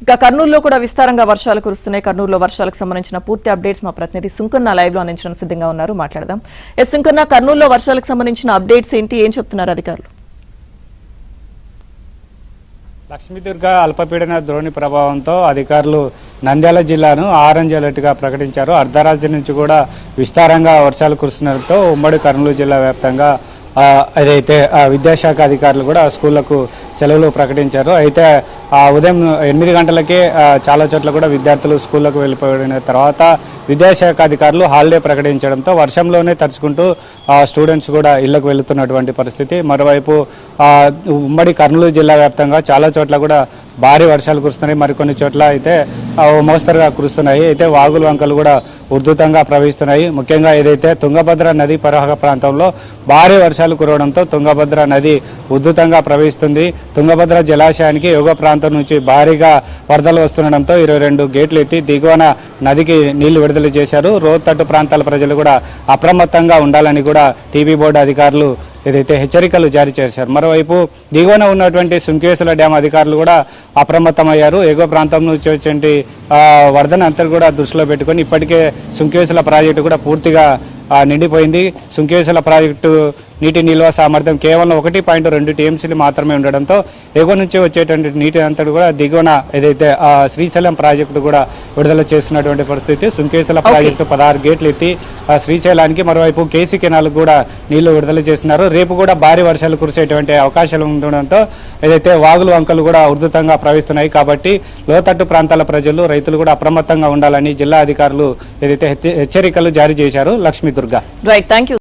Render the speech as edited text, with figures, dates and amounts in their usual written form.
ఇక కర్నూలులో కూడా విస్తారంగా వర్షాలు కురుస్తున్నాయి. కర్నూలులో వర్షాలకు సంబంధించిన పూర్తి అప్డేట్స్ మా ప్రతినిధి సుంకన్న లైవ్ లో అందించడానికి సిద్ధంగా ఉన్నారు. మాట్లాడదాం. సుంకన్న, కర్నూలులో వర్షాలకు సంబంధించిన అప్డేట్స్ ఏంటి, ఏం చెప్తున్నారు అధికారులు? లక్ష్మీదుర్గ అల్పపీడన ద్రోణి ప్రభావంతో అధికారులు నంద్యాల జిల్లాను ఆరెంజ్ అలర్ట్ గా ప్రకటించారు. అర్ధరాత్రి నుంచి కూడా విస్తారంగా వర్షాలు కురుస్తుండటంతో ఉమ్మడి కర్నూలు జిల్లా వ్యాప్తంగా ఏదైతే విద్యాశాఖ అధికారులు కూడా స్కూళ్లకు సెలవులు ప్రకటించారు. అయితే ఉదయం 8 గంటలకే చాలా చోట్ల కూడా విద్యార్థులు స్కూళ్లకు వెళ్ళిపోయిన తర్వాత విద్యాశాఖ అధికారులు హాలిడే ప్రకటించడంతో వర్షంలోనే తడుచుకుంటూ స్టూడెంట్స్ కూడా ఇళ్లకు వెళుతున్నటువంటి పరిస్థితి. మరోవైపు ఉమ్మడి కర్నూలు జిల్లా వ్యాప్తంగా చాలా చోట్ల కూడా భారీ వర్షాలు కురుస్తున్నాయి. మరికొన్ని చోట్ల అయితే మోస్తరుగా కురుస్తున్నాయి. అయితే వాగులు వంకలు కూడా ఉధృతంగా ప్రవహిస్తున్నాయి. ముఖ్యంగా ఏదైతే తుంగభద్ర నది పరివాహక ప్రాంతంలో భారీ వర్షాలు కురవడంతో తుంగభద్ర నది ఉధృతంగా ప్రవహిస్తుంది. తుంగభద్ర జలాశయానికి యోగ ప్రాంతం నుంచి భారీగా వరదలు వస్తుండడంతో 22 గేట్లు ఎత్తి దిగువన నదికి నీళ్లు విడుదల చేశారు. రోతట్టు ప్రాంతాల ప్రజలు కూడా అప్రమత్తంగా ఉండాలని కూడా టీబీ బోర్డు అధికారులు ఏదైతే హెచ్చరికలు జారీ చేశారు. మరోవైపు దిగువన ఉన్నటువంటి సుంకేశ్వర డ్యాం అధికారులు కూడా అప్రమత్తమయ్యారు. ఎగువ ప్రాంతం నుంచి వచ్చే వరదను అంతా కూడా దృష్టిలో పెట్టుకొని ఇప్పటికే సుంకేశ్వర ప్రాజెక్టు కూడా పూర్తిగా నిండిపోయింది. సుంకేశ్వర ప్రాజెక్టు నీటి నిల్వ సామర్థ్యం కేవలం 1.2 టీఎంసీలు మాత్రమే ఉండడంతో ఎగువ నుంచి వచ్చేటువంటి నీటి అంతా కూడా దిగువన ఏదైతే శ్రీశైలం ప్రాజెక్టు కూడా విడుదల చేస్తున్నటువంటి పరిస్థితి. సుంకేశ్వర ప్రాజెక్టు 16 గేట్లు ఎత్తి శ్రీశైలానికి, మరోవైపు కేసీ కెనాల్ కూడా నీళ్లు విడుదల చేస్తున్నారు. రేపు కూడా భారీ వర్షాలు కురిసేటువంటి అవకాశాలు ఉండడంతో ఏదైతే వాగులు వంకలు కూడా ఉధృతంగా ప్రవహిస్తున్నాయి. కాబట్టి లోతట్టు ప్రాంతాల ప్రజలు, రైతులు కూడా అప్రమత్తంగా ఉండాలని జిల్లా అధికారులు ఏదైతే హెచ్చరికలు జారీ చేశారు. లక్ష్మీ దుర్గా. Right, thank you.